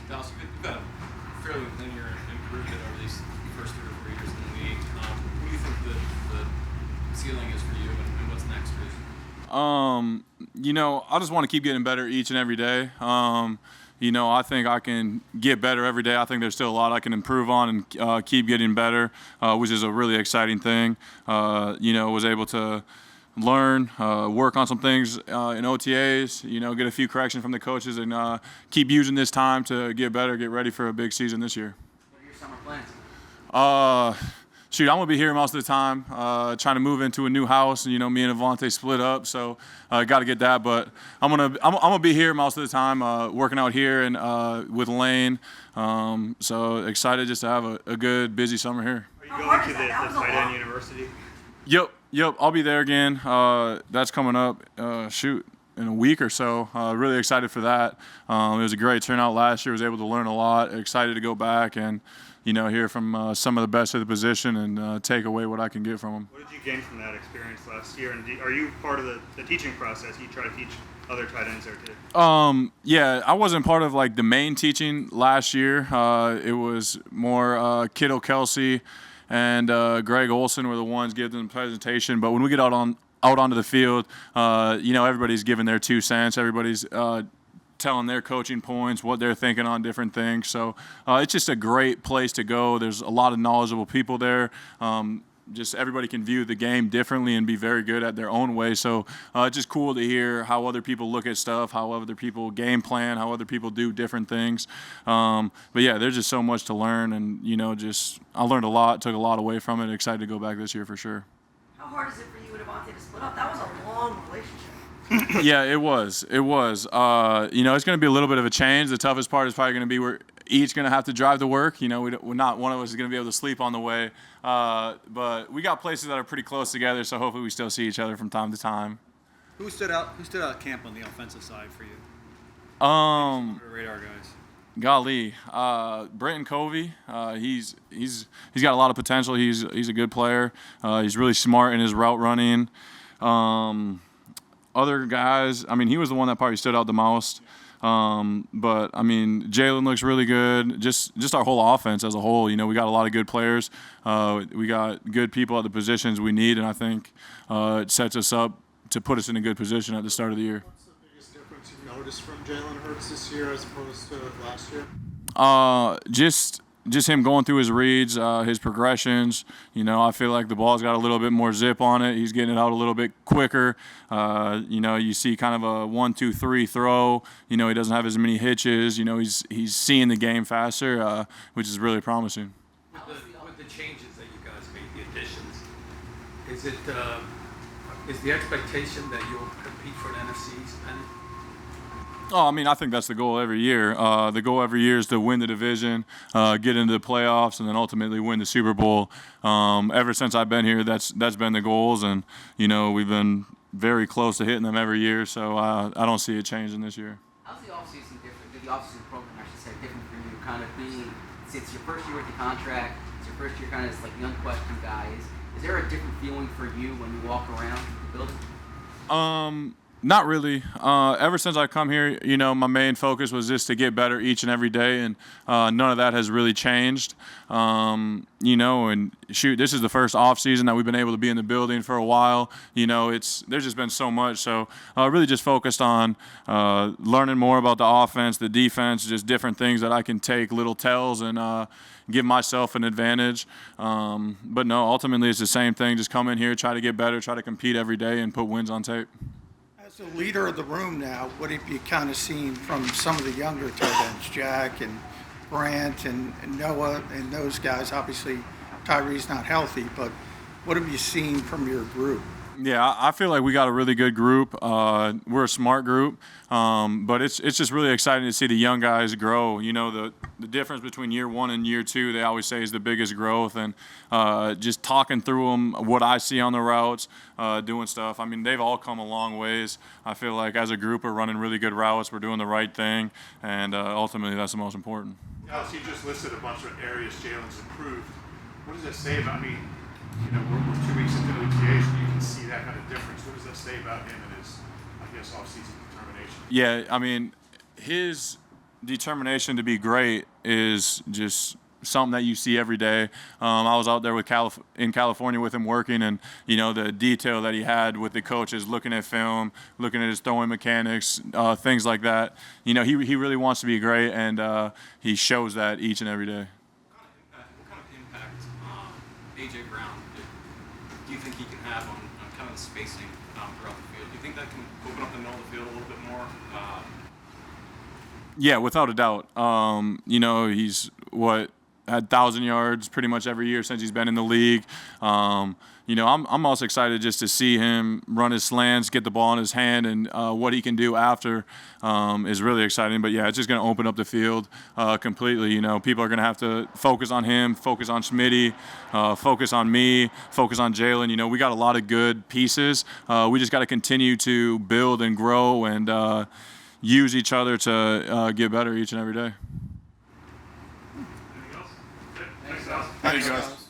Dallas, you've got a fairly linear improvement over these first 3 or 4 years in the league. What do you think the ceiling is for you, and what's next for you? I just want to keep getting better each and every day. I think I can get better every day. I think there's still a lot I can improve on and keep getting better, which is a really exciting thing. Was able to learn, work on some things in OTAs, get a few corrections from the coaches, and keep using this time to get better, get ready for a big season this year. What are your summer plans? I'm gonna be here most of the time. Trying to move into a new house. Me and Avonte split up, so got to get that. But I'm gonna be here most of the time, working out here and with Lane. So excited just to have a good, busy summer here. Are you going to the tight end university? Yep. I'll be there again. That's coming up. In a week or so. Really excited for that. It was a great turnout last year. Was able to learn a lot. Excited to go back and hear from some of the best of the position and take away what I can get from them. What did you gain from that experience last year? And are you part of the teaching process? You try to teach other tight ends there too? Yeah, I wasn't part of the main teaching last year. It was more Kittle, Kelsey, and Greg Olson were the ones giving the presentation. But when we get out onto the field, everybody's giving their 2 cents. Everybody's telling their coaching points, what they're thinking on different things. So it's just a great place to go. There's a lot of knowledgeable people there. Just everybody can view the game differently and be very good at their own way. So it's just cool to hear how other people look at stuff, how other people game plan, how other people do different things. But yeah, there's just so much to learn, and I learned a lot, took a lot away from it. Excited to go back this year for sure. How hard is it for you and Avonte to split up? That was a long relationship. Yeah, it was. It's going to be a little bit of a change. The toughest part is probably going to be we're each going to have to drive to work. We're not one of us is going to be able to sleep on the way. But we got places that are pretty close together, so hopefully we still see each other from time to time. Who stood out at camp on the offensive side for you? Radar guys. Golly, Britain Covey. He's got a lot of potential. He's a good player. He's really smart in his route running. Other guys, he was the one that probably stood out the most. But Jalen looks really good. Just our whole offense as a whole. We got a lot of good players. We got good people at the positions we need, and I think it sets us up to put us in a good position at the start of the year. What's the biggest difference you noticed from Jalen Hurts this year as opposed to last year? Just him going through his reads, his progressions. I feel like the ball's got a little bit more zip on it. He's getting it out a little bit quicker. You see kind of a 1-2-3 throw. He doesn't have as many hitches. He's seeing the game faster, which is really promising. With the changes that you guys made, the additions, is the expectation that you'll compete for an NFC East pennant? I think that's the goal every year. The goal every year is to win the division, get into the playoffs, and then ultimately win the Super Bowl. Ever since I've been here, that's been the goals, and we've been very close to hitting them every year. So I don't see it changing this year. How's the offseason different? The offseason program, I should say, different for you? Kind of being, it's your first year with the contract. It's your first year, kind of this the unquestioned guy. Is there a different feeling for you when you walk around the building? Not really. Ever since I come here, my main focus was just to get better each and every day, and none of that has really changed. And this is the first off season that we've been able to be in the building for a while. There's just been so much. So really just focused on learning more about the offense, the defense, just different things that I can take little tells and give myself an advantage. But no, ultimately it's the same thing. Just come in here, try to get better, try to compete every day, and put wins on tape. As the leader of the room now, what have you kind of seen from some of the younger tight ends, Jack and Brant and Noah and those guys? Obviously, Tyree's not healthy, but what have you seen from your group? Yeah, I feel like we got a really good group. We're a smart group, but it's just really exciting to see the young guys grow. The difference between year 1 and year 2, they always say, is the biggest growth. And just talking through them, what I see on the routes, doing stuff. They've all come a long ways. I feel like as a group, we're running really good routes. We're doing the right thing, and ultimately, that's the most important. Dallas, you just listed a bunch of areas Jalen's improved. What does that say about we're 2 weeks into OTAs, and you can see that kind of difference. What does that say about him and his, off-season determination? Yeah, determination to be great is just something that you see every day. I was out there in California with him working, and the detail that he had with the coaches, looking at film, looking at his throwing mechanics, things like that. He really wants to be great, and he shows that each and every day. What kind of impact AJ Brown do you think he can have on kind of the spacing throughout the field? Do you think that can open up the middle of the field a little bit more? Yeah, without a doubt. He's had 1,000 yards pretty much every year since he's been in the league. I'm also excited just to see him run his slants, get the ball in his hand, and what he can do after is really exciting. But yeah, it's just going to open up the field completely. People are going to have to focus on him, focus on Schmitty, focus on me, focus on Jalen. We got a lot of good pieces. We just got to continue to build and grow and use each other to get better each and every day. Anything else? Okay, thanks, Dallas. Thank you, guys.